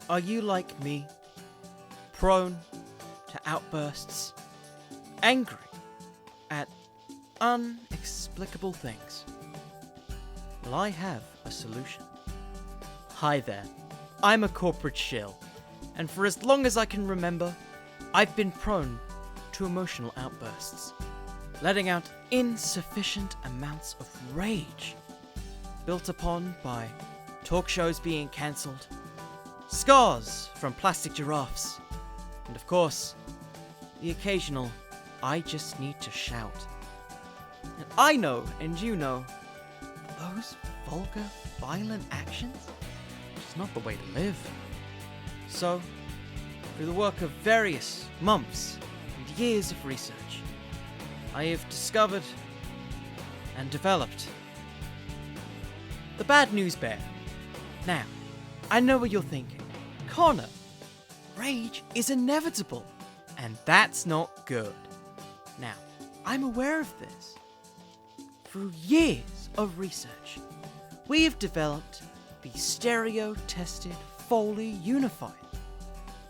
Are you like me? Prone to outbursts, angry at inexplicable things? Well, I have a solution. Hi there, I'm a corporate shill, and for as long as I can remember, I've been prone to emotional outbursts, letting out insufficient amounts of rage, built upon by talk shows being cancelled, scars from plastic giraffes, and of course, the occasional I just need to shout. And I know, and you know, those vulgar, violent actions is not the way to live. So, through the work of various months and years of research, I have discovered and developed the Bad News Barrett. Now, I know what you're thinking. Connor, rage is inevitable, and that's not good. Now, I'm aware of this. Through years of research, we have developed the stereo-tested Foley Unifier.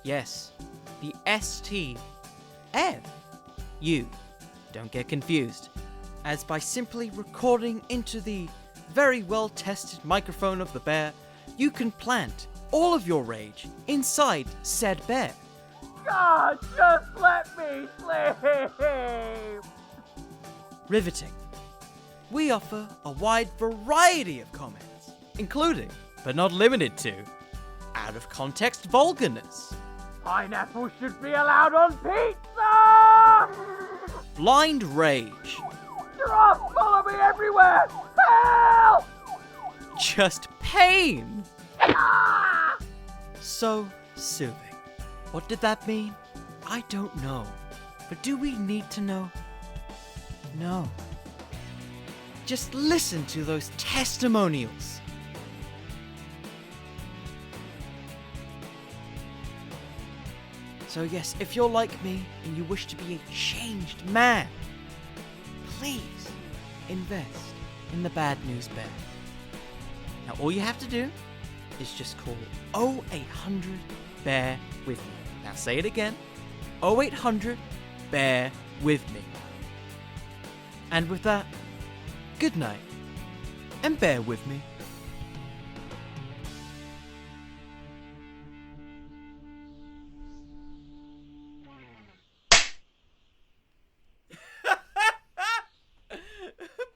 Yes, the STF. You don't get confused, as by simply recording into the very well-tested microphone of the bear, you can plant all of your rage inside said bear. God, just let me sleep! Riveting. We offer a wide variety of comments, including, but not limited to, out-of-context vulgarness, Pineapple should be allowed on pizza! blind rage, Giraffes follow me everywhere! Help! just pain. Ah! So soothing. What did that mean? I don't know. But do we need to know? No. Just listen to those testimonials. So yes, if you're like me and you wish to be a changed man, please invest in the Bad News Barrett. Now all you have to do is just call 0800 bear with me. Now say it again. 0800 bear with me. And with that, good night, and bear with me.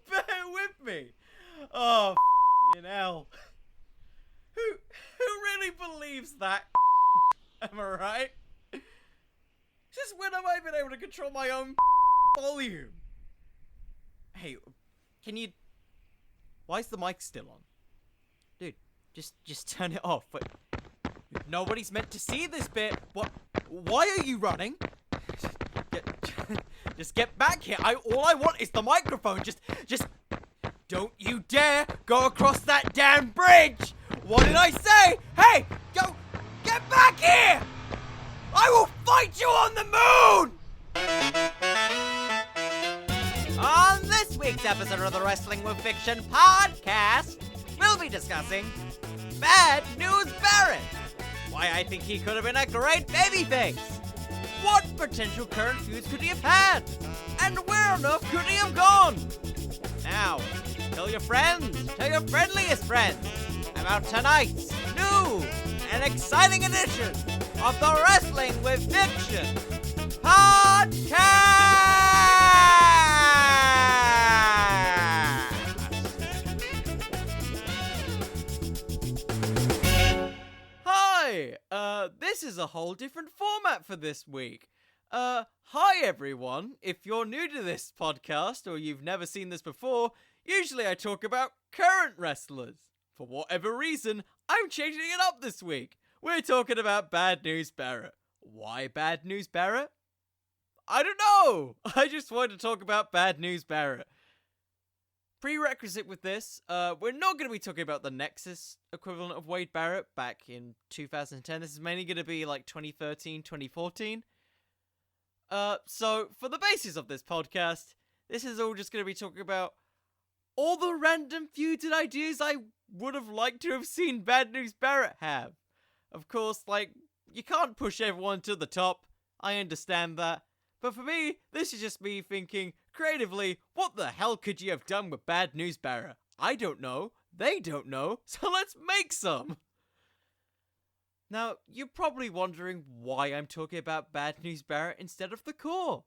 Bear with me. Oh, hell. Who really believes that? Am I right? Since when have I been able to control my own volume? Hey, can you... Why is the mic still on? Dude, just turn it off. But nobody's meant to see this bit. What? Why are you running? Just get back here. All I want is the microphone. Just don't you dare go across that damn bridge. What did I say? Hey, go get back here. I will fight you on the moon. On this week's episode of the Wrestling with Fiction podcast, we'll be discussing Bad News Barrett, why I think he could have been a great babyface, what potential current feuds could he have had, and where on earth could he have gone? Now, tell your friends, tell your friendliest friends, about tonight's new and exciting edition of the Wrestling with Fiction podcast! Hi! This is a whole different format for this week. Hi everyone. If you're new to this podcast or you've never seen this before, usually I talk about current wrestlers. For whatever reason, I'm changing it up this week. We're talking about Bad News Barrett. Why Bad News Barrett? I don't know. I just wanted to talk about Bad News Barrett. Prerequisite with this, we're not going to be talking about the Nexus equivalent of Wade Barrett back in 2010. This is mainly going to be like 2013, 2014. So, for the basis of this podcast, this is all just going to be talking about all the random feuds and ideas I would have liked to have seen Bad News Barrett have. Of course, like, you can't push everyone to the top. I understand that. But for me, this is just me thinking, creatively, what the hell could you have done with Bad News Barrett? I don't know. They don't know. So let's make some! Now, you're probably wondering why I'm talking about Bad News Barrett instead of the Core.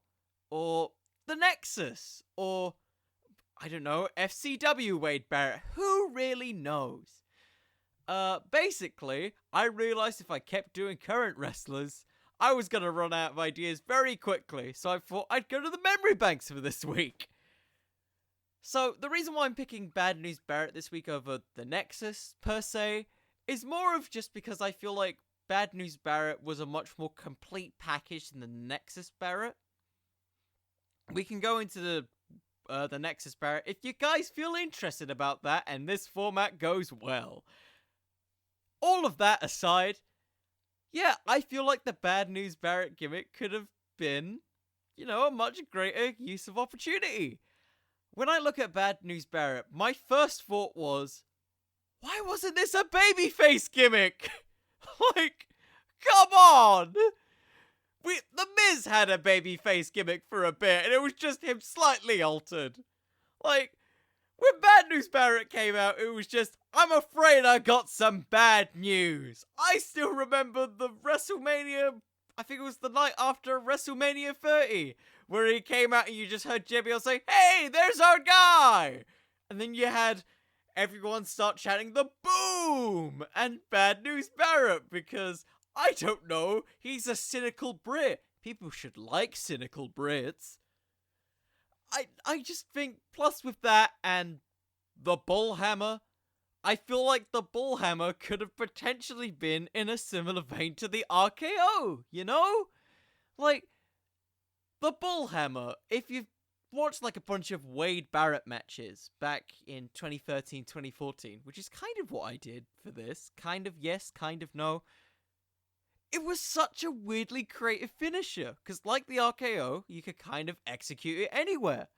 Or the Nexus. Or, I don't know, FCW Wade Barrett. Who really knows? Basically, I realized if I kept doing current wrestlers, I was gonna run out of ideas very quickly, so I thought I'd go to the memory banks for this week. So, the reason why I'm picking Bad News Barrett this week over the Nexus, per se, is more of just because I feel like Bad News Barrett was a much more complete package than the Nexus Barrett. We can go into the Nexus Barrett if you guys feel interested about that and this format goes well. All of that aside, yeah, I feel like the Bad News Barrett gimmick could have been, a much greater use of opportunity. When I look at Bad News Barrett, my first thought was, why wasn't this a babyface gimmick? Like, come on! The Miz had a babyface gimmick for a bit, and it was just him slightly altered. Like, when Bad News Barrett came out, it was just, I'm afraid I got some bad news. I still remember the WrestleMania, I think it was the night after WrestleMania 30, where he came out and you just heard JBL say, hey, there's our guy! And then you had everyone start chanting the boom and Bad News Barrett because, I don't know, he's a cynical Brit. People should like cynical Brits. I just think, plus with that and the Bullhammer, I feel like the Bullhammer could have potentially been in a similar vein to the RKO, you know? Like, the Bullhammer, if you've watched like a bunch of Wade Barrett matches back in 2013, 2014, which is kind of what I did for this. Kind of yes, kind of no. It was such a weirdly creative finisher, because like the RKO, you could kind of execute it anywhere.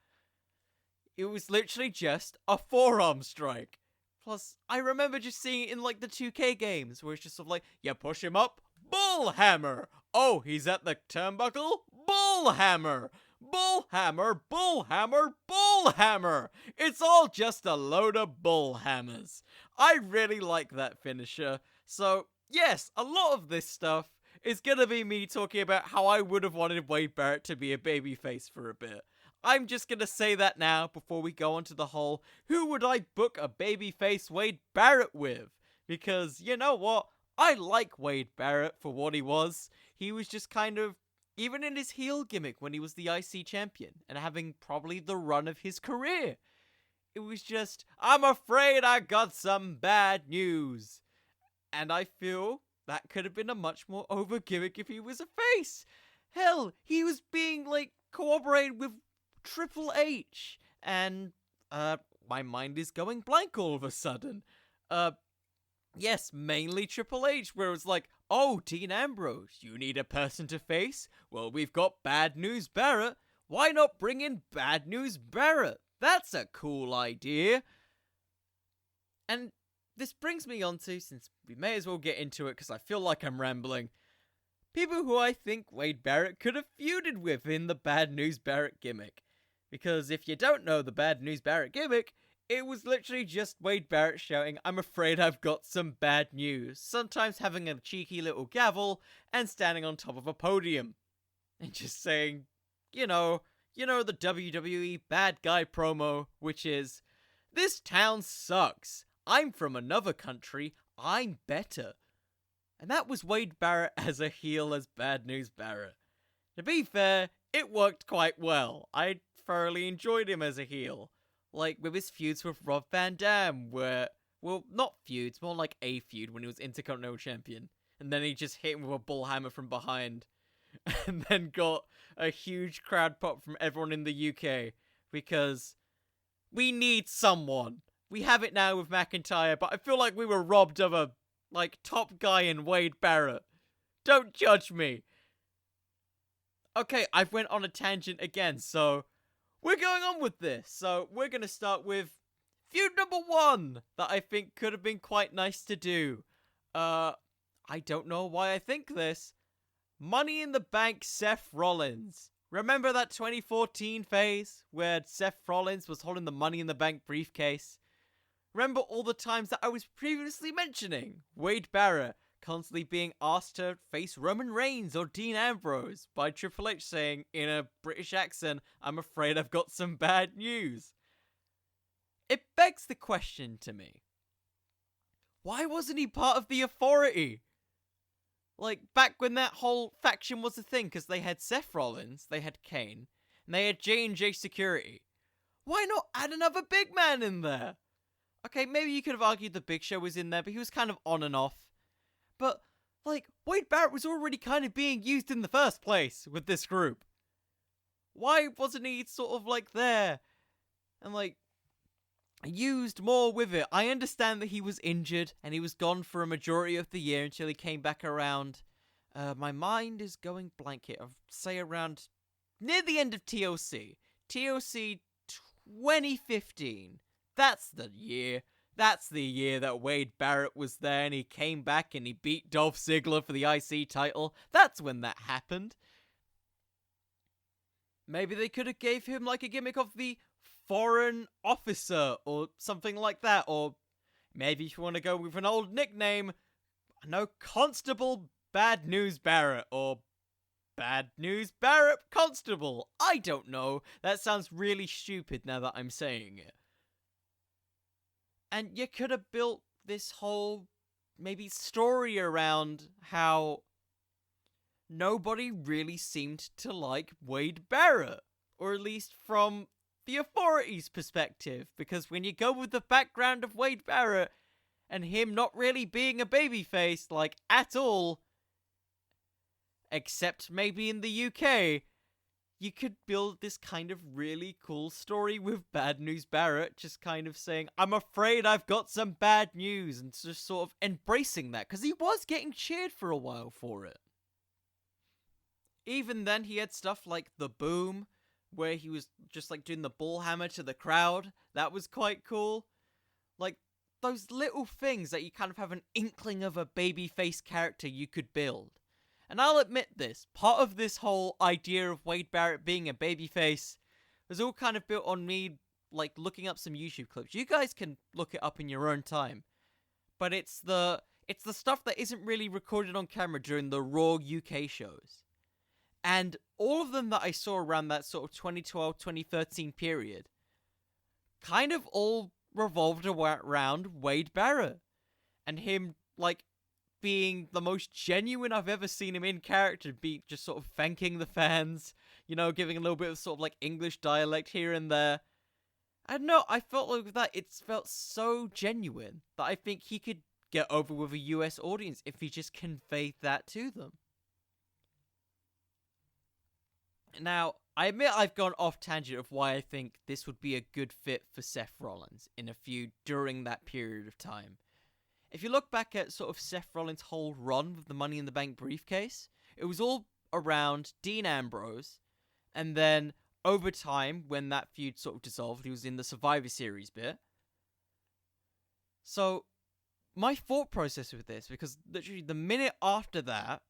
It was literally just a forearm strike. Plus, I remember just seeing it in like the 2K games, where it's just sort of like, you push him up, Bullhammer! Oh, he's at the turnbuckle, Bullhammer! Bullhammer, Bullhammer, Bullhammer! It's all just a load of Bullhammers. I really like that finisher, so yes, a lot of this stuff is gonna be me talking about how I would have wanted Wade Barrett to be a babyface for a bit. I'm just gonna say that now before we go on to the whole, who would I book a babyface Wade Barrett with? Because, you know what? I like Wade Barrett for what he was. He was just kind of, even in his heel gimmick when he was the IC champion, and having probably the run of his career. It was just, I'm afraid I got some bad news. And I feel that could have been a much more over gimmick if he was a face. Hell, he was being, like, cooperated with Triple H. And, my mind is going blank all of a sudden. Yes, mainly Triple H, where it was like, oh, Dean Ambrose, you need a person to face? Well, we've got Bad News Barrett. Why not bring in Bad News Barrett? That's a cool idea. And this brings me on to, since we may as well get into it because I feel like I'm rambling, people who I think Wade Barrett could have feuded with in the Bad News Barrett gimmick. Because if you don't know the Bad News Barrett gimmick, it was literally just Wade Barrett shouting, I'm afraid I've got some bad news, sometimes having a cheeky little gavel and standing on top of a podium. And just saying, the WWE bad guy promo, which is, this town sucks. I'm from another country. I'm better. And that was Wade Barrett as a heel as Bad News Barrett. To be fair, it worked quite well. I thoroughly enjoyed him as a heel. Like with his feuds with Rob Van Dam, where, well, not feuds, more like a feud when he was Intercontinental Champion. And then he just hit him with a bullhammer from behind. And then got a huge crowd pop from everyone in the UK. Because we need someone. We have it now with McIntyre, but I feel like we were robbed of a, top guy in Wade Barrett. Don't judge me. Okay, I've went on a tangent again, so we're going on with this. So we're going to start with feud number 1 that I think could have been quite nice to do. I don't know why I think this. Money in the Bank Seth Rollins. Remember that 2014 phase where Seth Rollins was holding the Money in the Bank briefcase? Remember all the times that I was previously mentioning? Wade Barrett constantly being asked to face Roman Reigns or Dean Ambrose by Triple H saying in a British accent, "I'm afraid I've got some bad news." It begs the question to me. Why wasn't he part of the Authority? Like, back when that whole faction was a thing, because they had Seth Rollins, they had Kane, and they had J&J Security. Why not add another big man in there? Okay, maybe you could have argued the Big Show was in there, but he was kind of on and off. But, like, Wade Barrett was already kind of being used in the first place with this group. Why wasn't he sort of, like, there? And, like, used more with it. I understand that he was injured, and he was gone for a majority of the year until he came back around. My mind is going blank here. I'll say around near the end of TLC. TLC 2015. That's the year. That's the year that Wade Barrett was there and he came back and he beat Dolph Ziggler for the IC title. That's when that happened. Maybe they could have gave him like a gimmick of the foreign officer or something like that. Or maybe if you want to go with an old nickname, Constable Bad News Barrett or Bad News Barrett Constable. I don't know. That sounds really stupid now that I'm saying it. And you could have built this whole, maybe, story around how nobody really seemed to like Wade Barrett. Or at least from the Authority's perspective. Because when you go with the background of Wade Barrett, and him not really being a babyface, like, at all, except maybe in the UK, you could build this kind of really cool story with Bad News Barrett just kind of saying, "I'm afraid I've got some bad news," and just sort of embracing that, because he was getting cheered for a while for it. Even then, he had stuff like The Boom, where he was just like doing the ball hammer to the crowd. That was quite cool. Like, those little things that you kind of have an inkling of a babyface character you could build. And I'll admit this, part of this whole idea of Wade Barrett being a babyface was all kind of built on me, like, looking up some YouTube clips. You guys can look it up in your own time. But it's the stuff that isn't really recorded on camera during the Raw UK shows. And all of them that I saw around that sort of 2012, 2013 period kind of all revolved around Wade Barrett. And him, like, being the most genuine I've ever seen him in character, be just sort of thanking the fans, you know, giving a little bit of sort of like English dialect here and there. I don't know, I felt like with that, it felt so genuine that I think he could get over with a US audience if he just conveyed that to them. Now, I admit I've gone off tangent of why I think this would be a good fit for Seth Rollins in a feud during that period of time. If you look back at sort of Seth Rollins' whole run with the Money in the Bank briefcase, it was all around Dean Ambrose, and then over time, when that feud sort of dissolved, he was in the Survivor Series bit. So, my thought process with this, because literally the minute after that,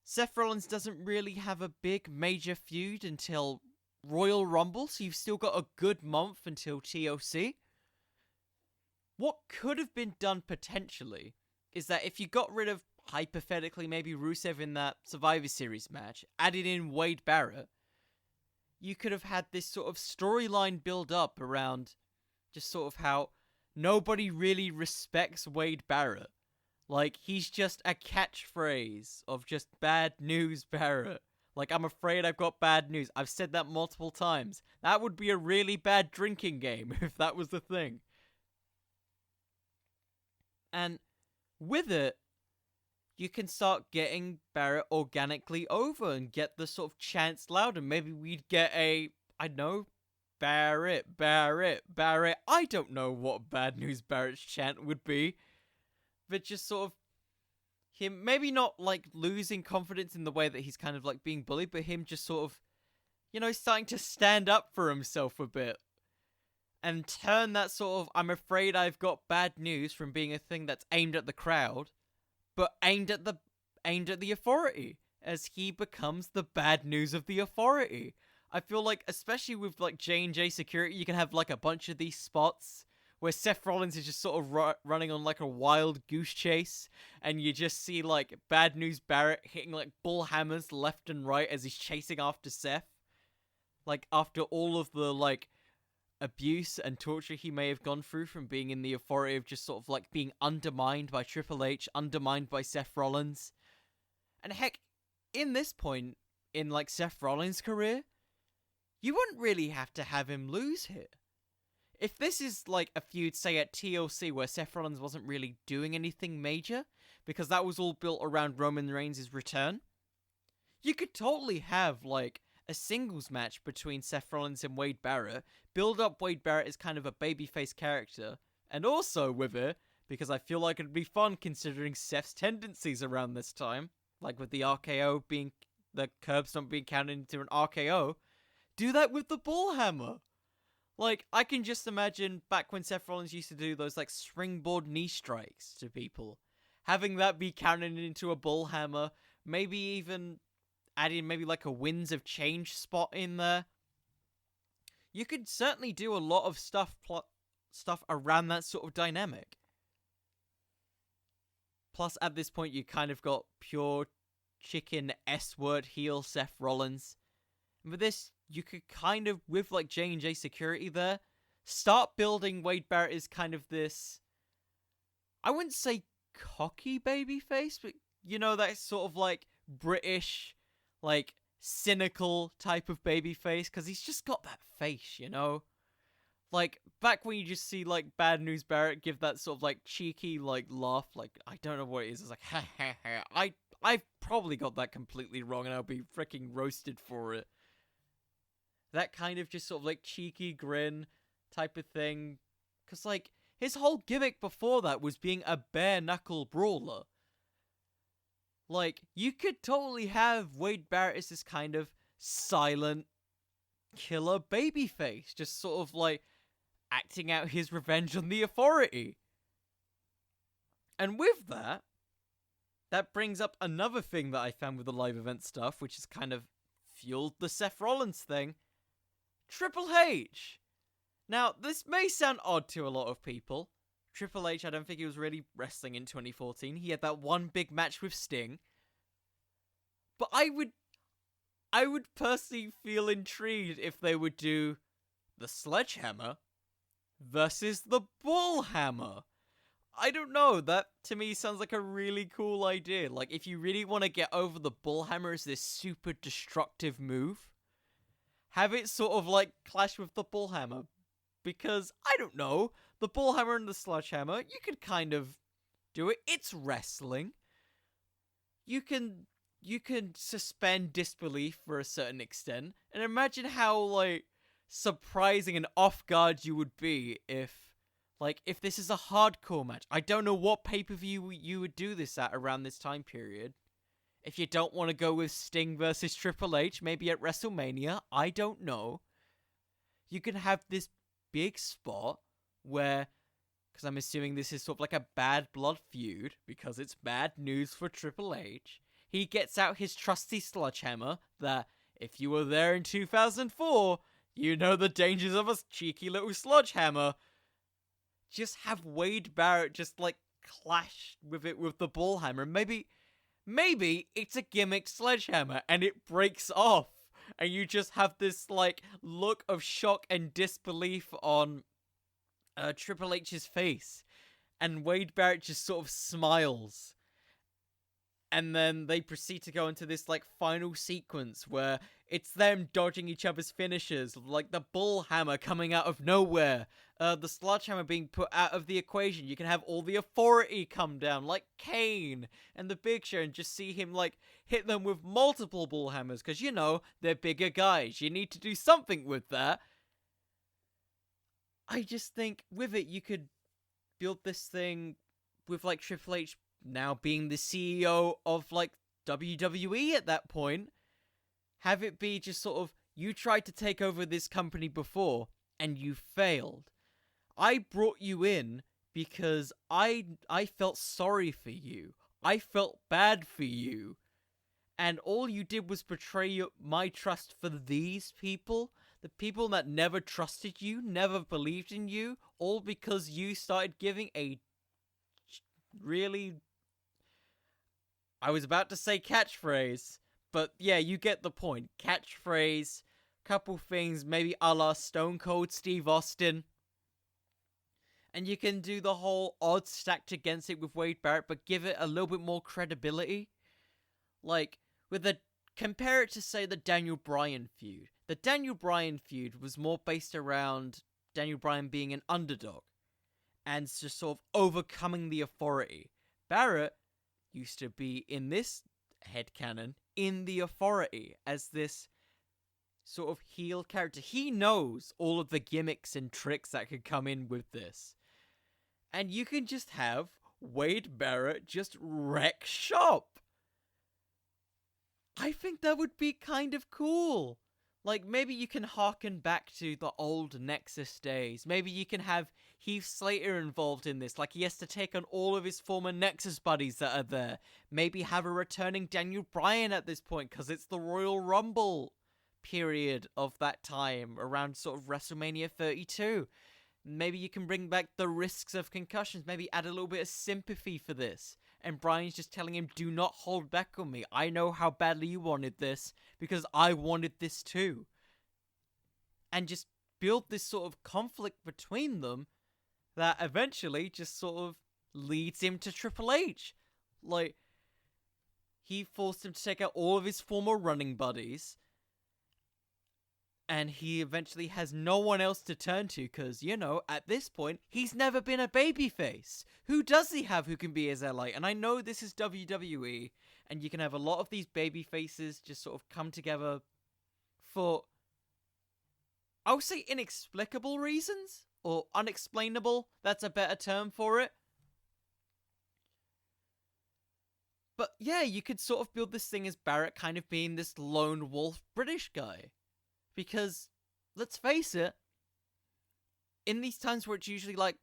Seth Rollins doesn't really have a big major feud until Royal Rumble, so you've still got a good month until TLC. What could have been done potentially is that if you got rid of, hypothetically, maybe Rusev in that Survivor Series match, added in Wade Barrett, you could have had this sort of storyline build up around just sort of how nobody really respects Wade Barrett. Like, he's just a catchphrase of just Bad News Barrett. Like, I'm afraid I've got bad news. I've said that multiple times. That would be a really bad drinking game if that was the thing. And with it, you can start getting Barrett organically over and get the sort of chants louder. Maybe we'd get a, I don't know, Barrett, Barrett, Barrett. I don't know what Bad News Barrett's chant would be. But just sort of him, maybe not like losing confidence in the way that he's kind of like being bullied, but him just sort of, you know, starting to stand up for himself a bit. And turn that sort of, I'm afraid I've got bad news from being a thing that's aimed at the crowd but aimed at the Authority, as he becomes the bad news of the Authority. I feel like, especially with like J&J Security, you can have like a bunch of these spots where Seth Rollins is just sort of running on like a wild goose chase, and you just see like Bad News Barrett hitting like bull hammers left and right as he's chasing after Seth. Like, after all of the like abuse and torture he may have gone through from being in the Authority, of just sort of like being undermined by Triple H, undermined by Seth Rollins. And heck, in this point in like Seth Rollins' career, you wouldn't really have to have him lose here. If this is like a feud, say at TLC, where Seth Rollins wasn't really doing anything major, because that was all built around Roman Reigns' return, you could totally have like a singles match between Seth Rollins and Wade Barrett, build up Wade Barrett as kind of a babyface character, and also with it, because I feel like it'd be fun considering Seth's tendencies around this time, like with the RKO being, the curb stomp being counted into an RKO, do that with the bull hammer. Like, I can just imagine back when Seth Rollins used to do those like springboard knee strikes to people, having that be counted into a bull hammer, maybe even adding maybe like a Winds of Change spot in there. You could certainly do a lot of stuff around that sort of dynamic. Plus, at this point, you kind of got pure chicken S-word heel Seth Rollins. And with this, you could kind of, with like J&J Security there, start building Wade Barrett as kind of this, I wouldn't say cocky babyface, but you know, that sort of like British, like cynical type of babyface, because he's just got that face, you know? Like, back when you just see like Bad News Barrett give that sort of like cheeky like laugh, like, I don't know what it is, it's like, ha ha ha, I've probably got that completely wrong and I'll be freaking roasted for it. That kind of just sort of like cheeky grin type of thing. Because like, his whole gimmick before that was being a bare knuckle brawler. Like, you could totally have Wade Barrett as this kind of silent killer babyface, just sort of like acting out his revenge on the Authority. And with that, that brings up another thing that I found with the live event stuff, which has kind of fueled the Seth Rollins thing. Triple H! Now, this may sound odd to a lot of people. Triple H, I don't think he was really wrestling in 2014. He had that one big match with Sting. But I would personally feel intrigued if they would do the Sledgehammer versus the Bullhammer. I don't know, that to me sounds like a really cool idea. Like, if you really want to get over the Bullhammer as this super destructive move, have it sort of like clash with the Bullhammer. Because, I don't know, the Bullhammer and the Sledgehammer, you could kind of do it. It's wrestling. You can suspend disbelief for a certain extent. And imagine how, like, surprising and off guard you would be if this is a hardcore match. I don't know what pay-per-view you would do this at around this time period. If you don't want to go with Sting versus Triple H, maybe at WrestleMania, I don't know. You can have this big spot where, because I'm assuming this is sort of like a bad blood feud, because it's bad news for Triple H. He gets out his trusty sledgehammer that, if you were there in 2004, you know the dangers of a cheeky little sledgehammer. Just have Wade Barrett just, like, clash with it with the Bullhammer. Maybe it's a gimmick sledgehammer and it breaks off. And you just have this, like, look of shock and disbelief on Triple H's face. And Wade Barrett just sort of smiles. And then they proceed to go into this, like, final sequence where it's them dodging each other's finishes. Like, the Bullhammer coming out of nowhere. The Sledgehammer being put out of the equation. You can have all the Authority come down, like Kane and the Big Show, and just see him, like, hit them with multiple Bullhammers. Because, you know, they're bigger guys. You need to do something with that. I just think, with it, you could build this thing with, like, Triple H now being the CEO of, like, WWE at that point. Have it be just sort of, you tried to take over this company before, and you failed. I brought you in because I felt sorry for you. I felt bad for you. And all you did was betray my trust for these people. The people that never trusted you, never believed in you. All because you started giving a really... I was about to say catchphrase. But yeah, you get the point. Catchphrase, couple things, maybe a la Stone Cold Steve Austin. And you can do the whole odds stacked against it with Wade Barrett, but give it a little bit more credibility. Like, compare it to, say, the Daniel Bryan feud. The Daniel Bryan feud was more based around Daniel Bryan being an underdog and just sort of overcoming the authority. Barrett used to be, in this headcanon, in the authority as this sort of heel character. He knows all of the gimmicks and tricks that could come in with this. And you can just have Wade Barrett just wreck shop. I think that would be kind of cool. Like, maybe you can harken back to the old Nexus days. Maybe you can have Heath Slater involved in this. Like, he has to take on all of his former Nexus buddies that are there. Maybe have a returning Daniel Bryan at this point, because it's the Royal Rumble period of that time, around sort of WrestleMania 32. Maybe you can bring back the risks of concussions. Maybe add a little bit of sympathy for this. And Bryan's just telling him, do not hold back on me. I know how badly you wanted this, because I wanted this too. And just build this sort of conflict between them that eventually just sort of leads him to Triple H. Like, he forced him to take out all of his former running buddies, and he eventually has no one else to turn to because, you know, at this point, he's never been a babyface. Who does he have who can be his ally? And I know this is WWE, and you can have a lot of these babyfaces just sort of come together for, I would say, inexplicable reasons, or unexplainable. That's a better term for it. But yeah, you could sort of build this thing as Barrett kind of being this lone wolf British guy. Because, let's face it, in these times where it's usually like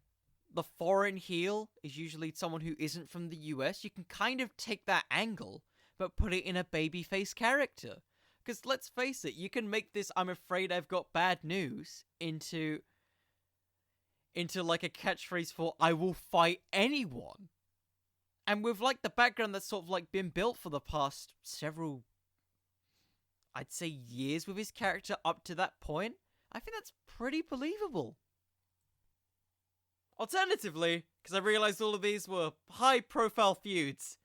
the foreign heel is usually someone who isn't from the US, you can kind of take that angle, but put it in a babyface character. Because let's face it, you can make this "I'm afraid I've got bad news" into like a catchphrase for "I will fight anyone." And with like the background that's sort of like been built for the past several, I'd say, years with his character up to that point, I think that's pretty believable. Alternatively, because I realized all of these were high-profile feuds,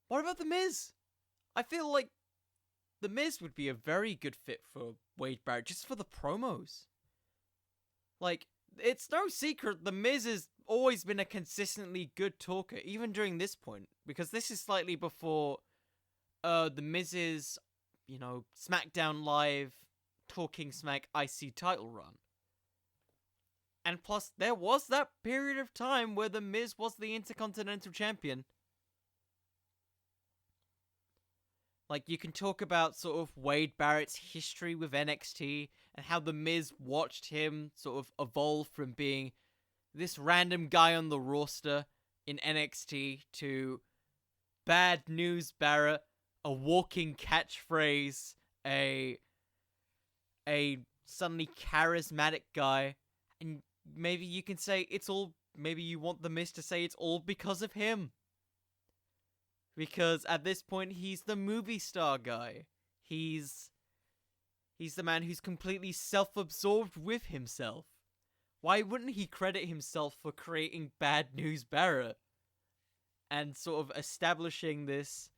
what about The Miz? I feel like The Miz would be a very good fit for Wade Barrett, just for the promos. Like, it's no secret The Miz has always been a consistently good talker, even during this point, because this is slightly before The Miz's, you know, SmackDown Live Talking Smack IC title run. And plus, there was that period of time where The Miz was the Intercontinental Champion. Like, you can talk about sort of Wade Barrett's history with NXT and how The Miz watched him sort of evolve from being this random guy on the roster in NXT to Bad News Barrett, a walking catchphrase, a suddenly charismatic guy. And maybe you can say it's all, maybe you want The Miz to say it's all because of him. Because at this point, he's the movie star guy. He's the man who's completely self-absorbed with himself. Why wouldn't he credit himself for creating Bad News Barrett? And sort of establishing this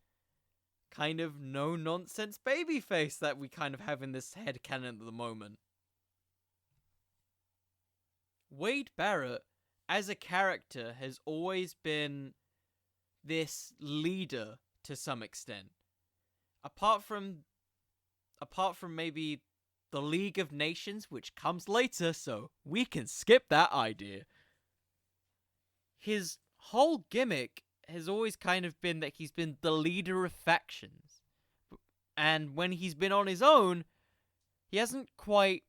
kind of no-nonsense babyface that we kind of have in this headcanon at the moment. Wade Barrett, as a character, has always been this leader to some extent. Apart from maybe the League of Nations, which comes later, so we can skip that idea. His whole gimmick has always kind of been that he's been the leader of factions. And when he's been on his own, he hasn't quite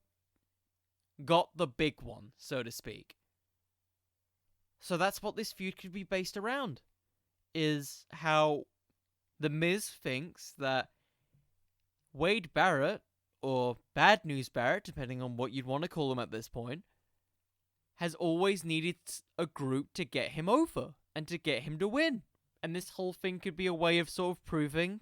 got the big one, so to speak. So that's what this feud could be based around. is how The Miz thinks that Wade Barrett, or Bad News Barrett, depending on what you'd want to call him at this point, has always needed a group to get him over and to get him to win. And this whole thing could be a way of sort of proving,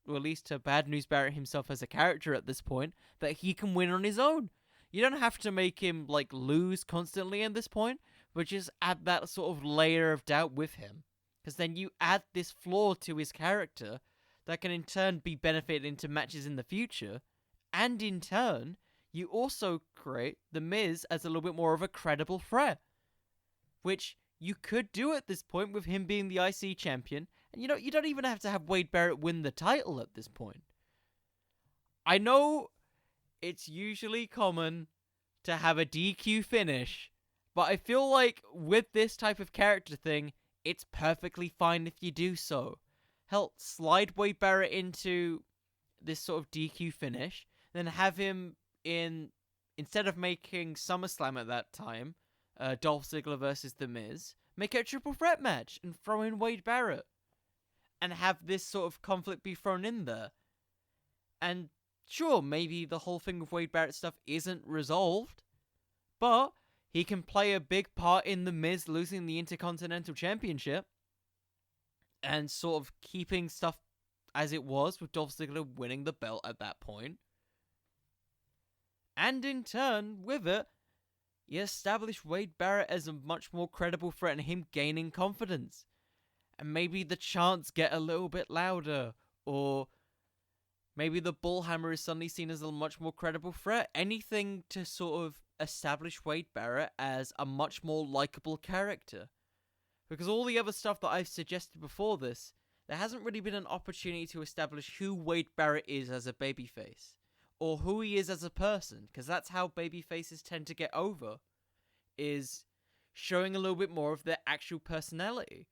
or at least to Bad News Barrett himself as a character at this point, that he can win on his own. You don't have to make him, lose constantly at this point, but just add that sort of layer of doubt with him. Because then you add this flaw to his character that can in turn be benefited into matches in the future, and in turn, you also create The Miz as a little bit more of a credible threat. Which you could do at this point with him being the IC champion, and you don't even have to have Wade Barrett win the title at this point. I know it's usually common to have a DQ finish, but I feel like with this type of character thing, it's perfectly fine if you do so. Hell, slide Wade Barrett into this sort of DQ finish, then have him instead of making SummerSlam at that time, Dolph Ziggler versus The Miz, make it a triple threat match and throw in Wade Barrett. And have this sort of conflict be thrown in there. And sure, maybe the whole thing with Wade Barrett stuff isn't resolved, but he can play a big part in The Miz losing the Intercontinental Championship and sort of keeping stuff as it was with Dolph Ziggler winning the belt at that point. And in turn, with it, you establish Wade Barrett as a much more credible threat and him gaining confidence. And maybe the chants get a little bit louder, or maybe the Bullhammer is suddenly seen as a much more credible threat. Anything to sort of establish Wade Barrett as a much more likable character. Because all the other stuff that I've suggested before this, there hasn't really been an opportunity to establish who Wade Barrett is as a babyface. Or who he is as a person, because that's how babyfaces tend to get over, is showing a little bit more of their actual personality.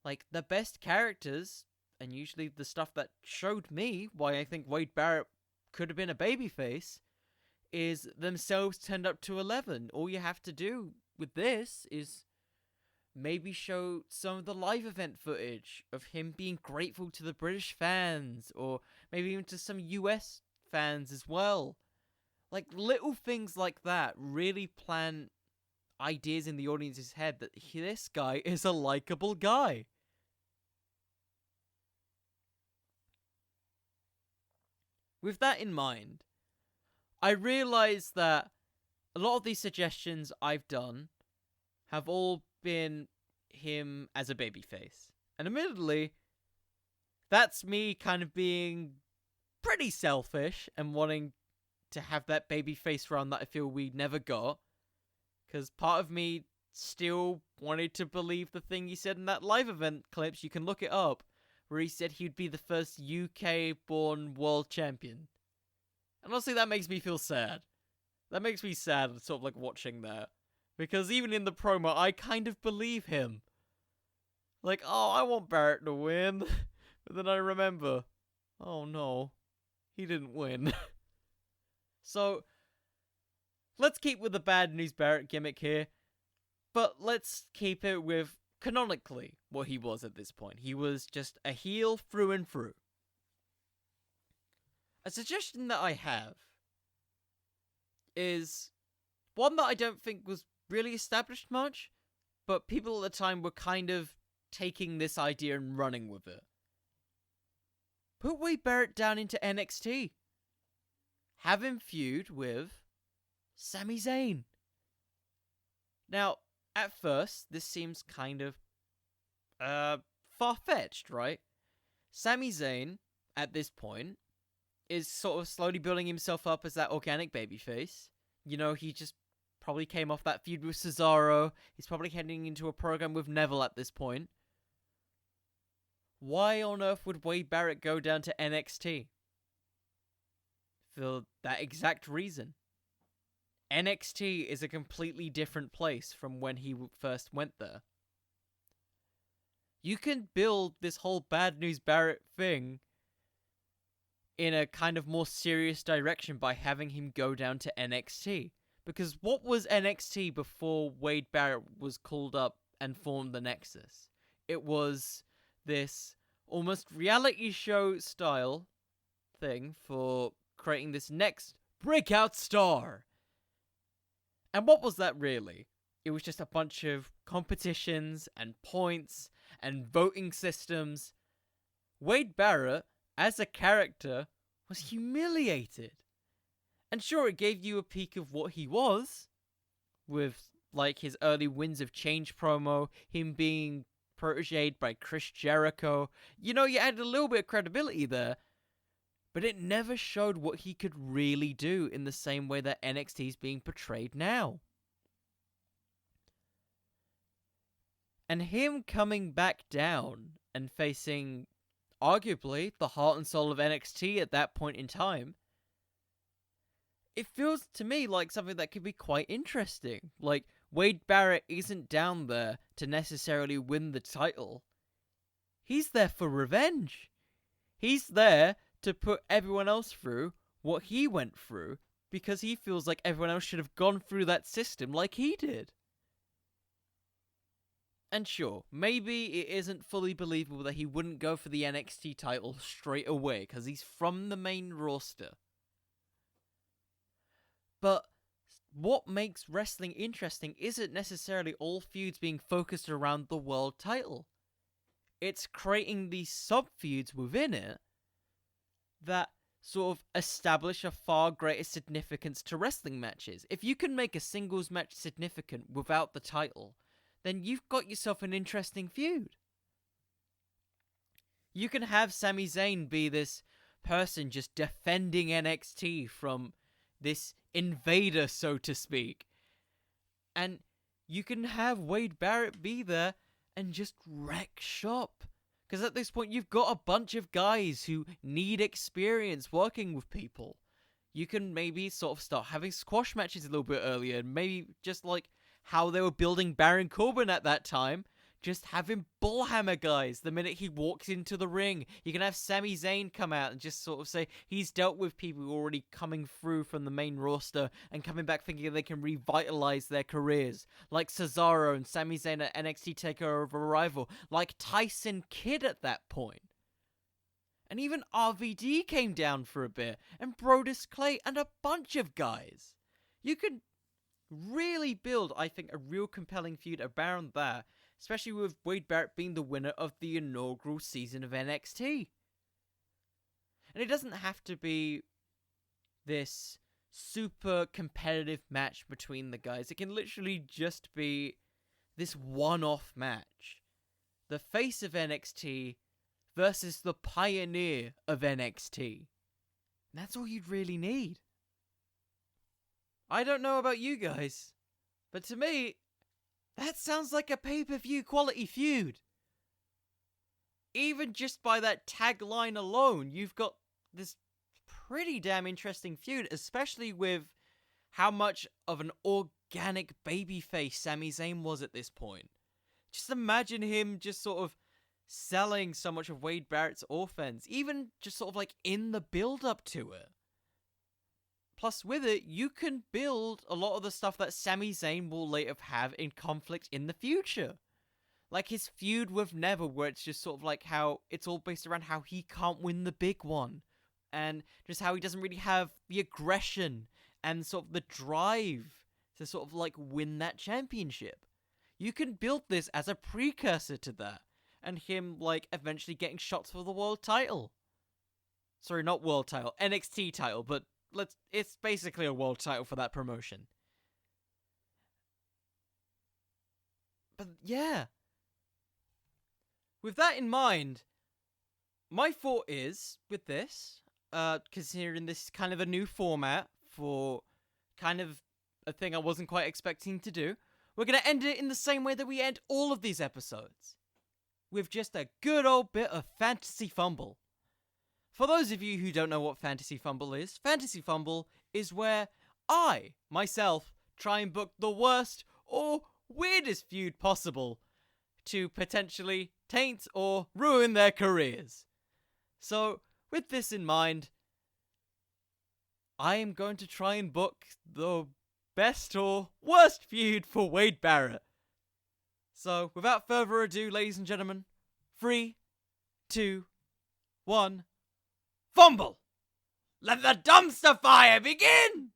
Like, the best characters, and usually the stuff that showed me why I think Wade Barrett could have been a babyface, is themselves turned up to 11. All you have to do with this is maybe show some of the live event footage of him being grateful to the British fans, or maybe even to some US fans as well. Like, little things like that really plant ideas in the audience's head that this guy is a likable guy. With that in mind, I realize that a lot of these suggestions I've done have all been him as a babyface. And admittedly, that's me kind of being pretty selfish and wanting to have that babyface run that I feel we never got. Because part of me still wanted to believe the thing he said in that live event clips, you can look it up, where he said he'd be the first UK-born world champion. And honestly, that makes me feel sad. That makes me sad, sort of like watching that. Because even in the promo, I kind of believe him. Like, oh, I want Barrett to win. But then I remember, oh no, he didn't win. So, let's keep with the Bad News Barrett gimmick here. But let's keep it with, canonically, what he was at this point. He was just a heel through and through. A suggestion that I have is one that I don't think was really established much, but people at the time were kind of taking this idea and running with it. Put Wade Barrett down into NXT. Have him feud with Sami Zayn. Now, at first, this seems kind of far-fetched, right? Sami Zayn, at this point, is sort of slowly building himself up as that organic babyface. You know, he just probably came off that feud with Cesaro. He's probably heading into a program with Neville at this point. Why on earth would Wade Barrett go down to NXT? For that exact reason. NXT is a completely different place from when he first went there. You can build this whole Bad News Barrett thing in a kind of more serious direction by having him go down to NXT. Because what was NXT before Wade Barrett was called up and formed the Nexus? it was this almost reality show style thing for creating this next breakout star. And what was that really? It was just a bunch of competitions and points and voting systems. Wade Barrett, as a character, was humiliated. And sure, it gave you a peek of what he was, with like his early Winds of Change promo, him being protéged by Chris Jericho. You know, you added a little bit of credibility there, but it never showed what he could really do in the same way that NXT is being portrayed now. And him coming back down and facing, arguably, the heart and soul of NXT at that point in time, it feels to me like something that could be quite interesting. Like, Wade Barrett isn't down there to necessarily win the title. He's there for revenge. He's there to put everyone else through what he went through, because he feels like everyone else should have gone through that system like he did. And sure, maybe it isn't fully believable that he wouldn't go for the NXT title straight away, because he's from the main roster. But what makes wrestling interesting isn't necessarily all feuds being focused around the world title. It's creating these sub-feuds within it that sort of establish a far greater significance to wrestling matches. If you can make a singles match significant without the title, then you've got yourself an interesting feud. You can have Sami Zayn be this person just defending NXT from this invader, so to speak. And you can have Wade Barrett be there and just wreck shop. Because at this point, you've got a bunch of guys who need experience working with people. You can maybe sort of start having squash matches a little bit earlier, and maybe just like how they were building Baron Corbin at that time, just have him bullhammer guys the minute he walks into the ring. You can have Sami Zayn come out and just sort of say he's dealt with people already coming through from the main roster and coming back thinking they can revitalize their careers. Like Cesaro and Sami Zayn at NXT TakeOver Arrival. Like Tyson Kidd at that point. And even RVD came down for a bit. And Brodus Clay and a bunch of guys. You could really build, I think, a real compelling feud around that. Especially with Wade Barrett being the winner of the inaugural season of NXT. And it doesn't have to be this super competitive match between the guys. It can literally just be this one-off match. The face of NXT versus the pioneer of NXT. And that's all you'd really need. I don't know about you guys, but to me, that sounds like a pay-per-view quality feud. Even just by that tagline alone, you've got this pretty damn interesting feud, especially with how much of an organic babyface Sami Zayn was at this point. Just imagine him just sort of selling so much of Wade Barrett's offense, even just sort of like in the build-up to it. Plus, with it, you can build a lot of the stuff that Sami Zayn will later have in conflict in the future. Like his feud with Neville, where it's just sort of like how it's all based around how he can't win the big one. And just how he doesn't really have the aggression and sort of the drive to sort of like win that championship. You can build this as a precursor to that. And him like eventually getting shots for the world title. Sorry, not world title, NXT title, but it's basically a world title for that promotion. But yeah. With that in mind, my thought is, with this, considering this is kind of a new format for kind of a thing I wasn't quite expecting to do, we're going to end it in the same way that we end all of these episodes. With just a good old bit of Fantasy Fumble. For those of you who don't know what Fantasy Fumble is where I, myself, try and book the worst or weirdest feud possible to potentially taint or ruin their careers. So, with this in mind, I am going to try and book the best or worst feud for Wade Barrett. So, without further ado, ladies and gentlemen, 3, 2, 1, fumble! Let the dumpster fire begin!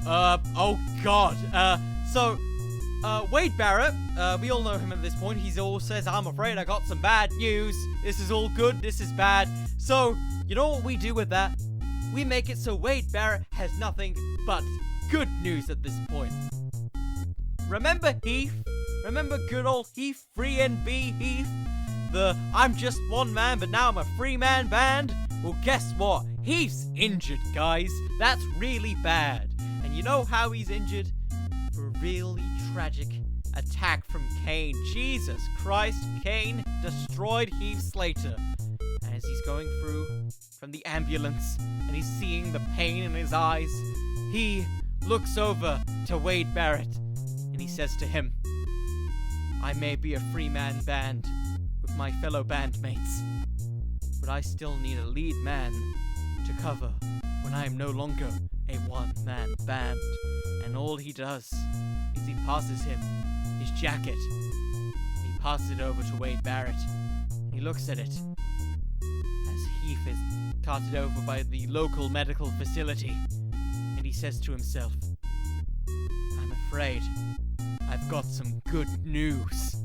Oh god. Wade Barrett, we all know him at this point. He all says, I'm afraid I got some bad news. This is all good, this is bad. So, you know what we do with that? We make it so Wade Barrett has nothing but good news at this point. Remember Heath? Remember good old Heath, Free NB Heath? The I'm just one man, but now I'm a three-man band? Well, guess what? Heath's injured, guys. That's really bad. And you know how he's injured? For a really tragic attack from Kane. Jesus Christ, Kane destroyed Heath Slater. And as he's going through from the ambulance and he's seeing the pain in his eyes, he looks over to Wade Barrett and he says to him, I may be a three-man band with my fellow bandmates, but I still need a lead man to cover when I am no longer a one-man band. And all he does is he passes him his jacket. He passes it over to Wade Barrett. He looks at it as Heath is carted over by the local medical facility. And he says to himself, I'm afraid I've got some good news.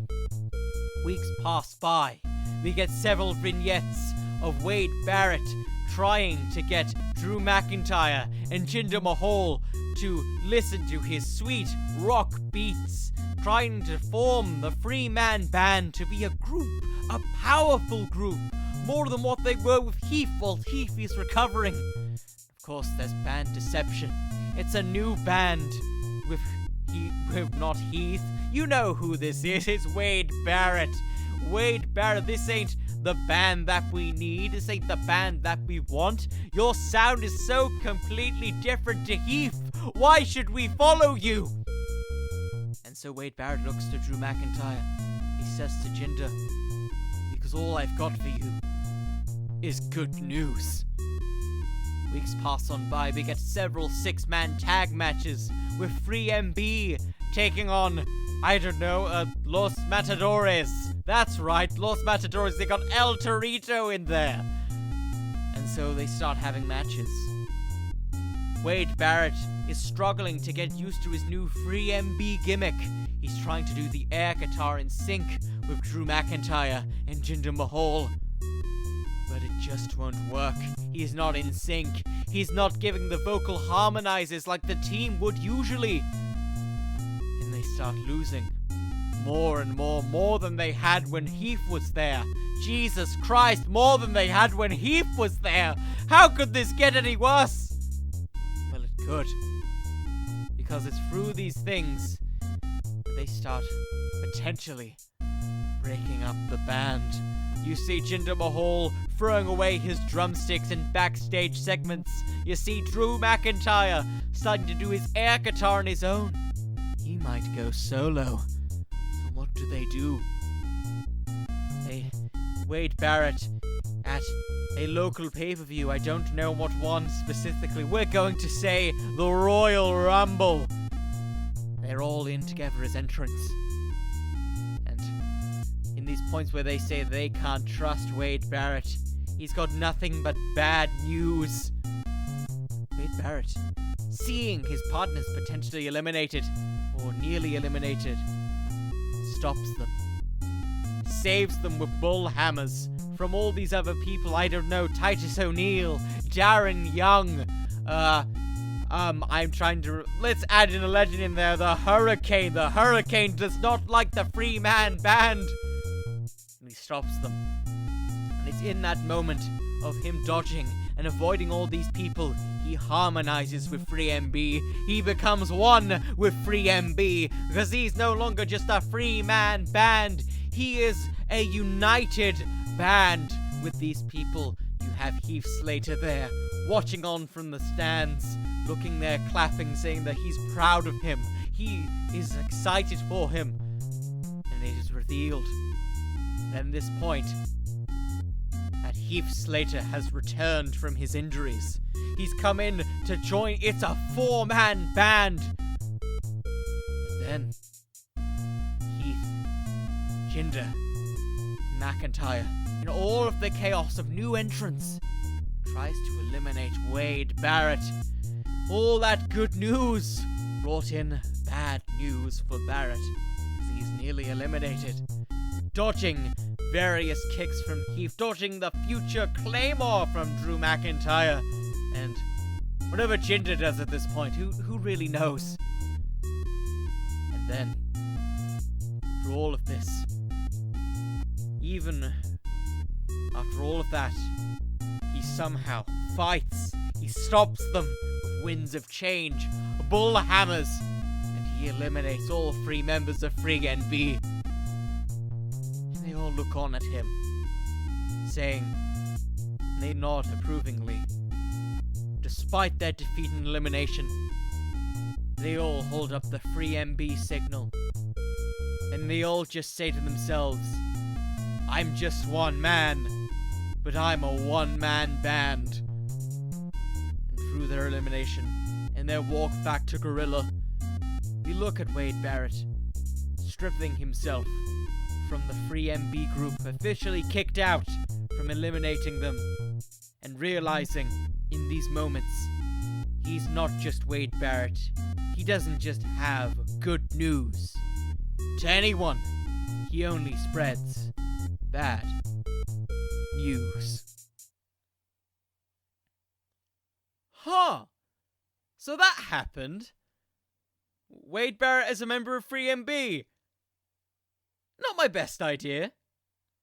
Weeks pass by. We get several vignettes of Wade Barrett trying to get Drew McIntyre and Jinder Mahal to listen to his sweet rock beats, trying to form the three-man band to be a group, a powerful group, more than what they were with Heath while Heath is recovering. Of course, there's band deception. It's a new band with not Heath. You know who this is. It's Wade Barrett. Wade Barrett, this ain't the band that we need. This ain't the band that we want. Your sound is so completely different to Heath. Why should we follow you? And so Wade Barrett looks to Drew McIntyre. He says to Jinder, because all I've got for you is good news. Weeks pass on by. We get several six-man tag matches with 3MB taking on, I don't know, Los Matadores. That's right, Los Matadores. They got El Torito in there. And so they start having matches. Wade Barrett is struggling to get used to his new 3MB gimmick. He's trying to do the air guitar in sync with Drew McIntyre and Jinder Mahal. But it just won't work. He's not in sync. He's not giving the vocal harmonizers like the team would usually. And they start losing. More and more than they had when Heath was there. Jesus Christ, more than they had when Heath was there. How could this get any worse? Well, it could. Because it's through these things that they start potentially breaking up the band. You see Jinder Mahal throwing away his drumsticks in backstage segments. You see Drew McIntyre starting to do his air guitar on his own. He might go solo. So what do? Wade Barrett at a local pay-per-view, I don't know what one specifically, we're going to say the Royal Rumble. They're all in together as entrants. And in these points where they say they can't trust Wade Barrett, he's got nothing but bad news. Wade Barrett, seeing his partners potentially eliminated, or nearly eliminated, stops them. Saves them with bull hammers from all these other people, I don't know, Titus O'Neil, Darren Young, let's add in a legend in there, the Hurricane. The Hurricane does not like the three-man band. And he stops them. And it's in that moment of him dodging and avoiding all these people, he harmonizes with 3MB. He becomes one with 3MB, because he's no longer just a three-man band. He is a united band with these people. You have Heath Slater there, watching on from the stands, looking there, clapping, saying that he's proud of him. He is excited for him. And it is revealed at this point that Heath Slater has returned from his injuries. He's come in to join. It's a 4-man band. But then, Heath, Jinder, McIntyre, in all of the chaos of new entrants, tries to eliminate Wade Barrett. All that good news brought in bad news for Barrett, as he's nearly eliminated. Dodging various kicks from Heath, dodging the future Claymore from Drew McIntyre, and whatever Jinder does at this point, who really knows? And then, through all of this, even after all of that, he somehow fights. He stops them with winds of change, bull hammers, and he eliminates all 3 members of Free NB. And they all look on at him, saying, they nod approvingly. Despite their defeat and elimination, they all hold up the Free MB signal. And they all just say to themselves, I'm just one man, but I'm a one-man band. And through their elimination, and their walk back to Gorilla, we look at Wade Barrett, stripping himself from the Free MB group, officially kicked out from eliminating them, and realizing in these moments, he's not just Wade Barrett. He doesn't just have good news. To anyone, he only spreads bad news. Huh. So that happened. Wade Barrett as a member of Free MB. Not my best idea.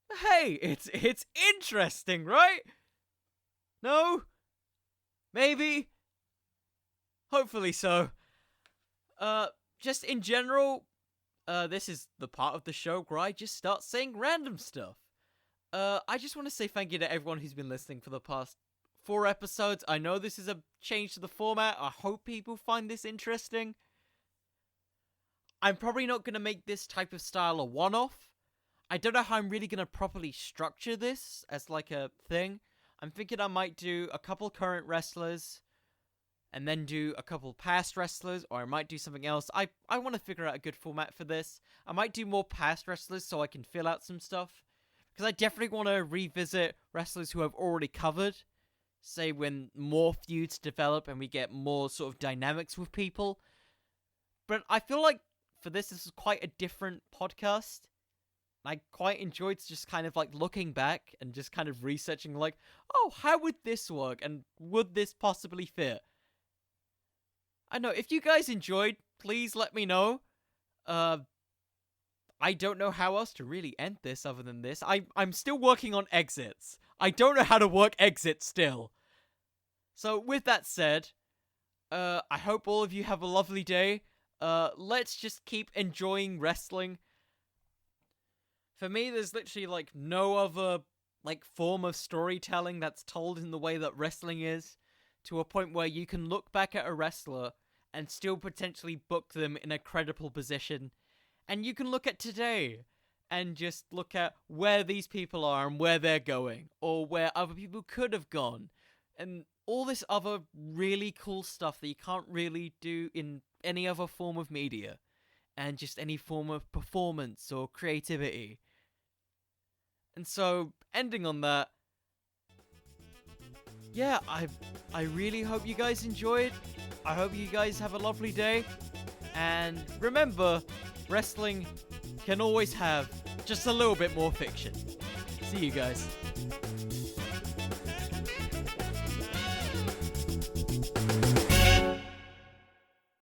But hey, it's interesting, right? No? Maybe? Hopefully so. Just in general, this is the part of the show where I just start saying random stuff. I just want to say thank you to everyone who's been listening for the past 4 episodes. I know this is a change to the format. I hope people find this interesting. I'm probably not going to make this type of style a one-off. I don't know how I'm really going to properly structure this as like a thing. I'm thinking I might do a couple current wrestlers, and then do a couple past wrestlers, or I might do something else. I want to figure out a good format for this. I might do more past wrestlers so I can fill out some stuff. Because I definitely want to revisit wrestlers who I've already covered. Say when more feuds develop and we get more sort of dynamics with people. But I feel like for this is quite a different podcast. I quite enjoyed just kind of like looking back and just kind of researching like, oh, how would this work? And would this possibly fit? I know, if you guys enjoyed, please let me know. I don't know how else to really end this other than this. I'm still working on exits. I don't know how to work exits still. So with that said, I hope all of you have a lovely day. Let's just keep enjoying wrestling. For me, there's literally like no other like form of storytelling that's told in the way that wrestling is, to a point where you can look back at a wrestler and still potentially book them in a credible position. And you can look at today and just look at where these people are and where they're going, or where other people could have gone, and all this other really cool stuff that you can't really do in any other form of media, and just any form of performance or creativity. And so, ending on that, yeah, I really hope you guys enjoyed. I hope you guys have a lovely day. And remember, wrestling can always have just a little bit more fiction. See you guys.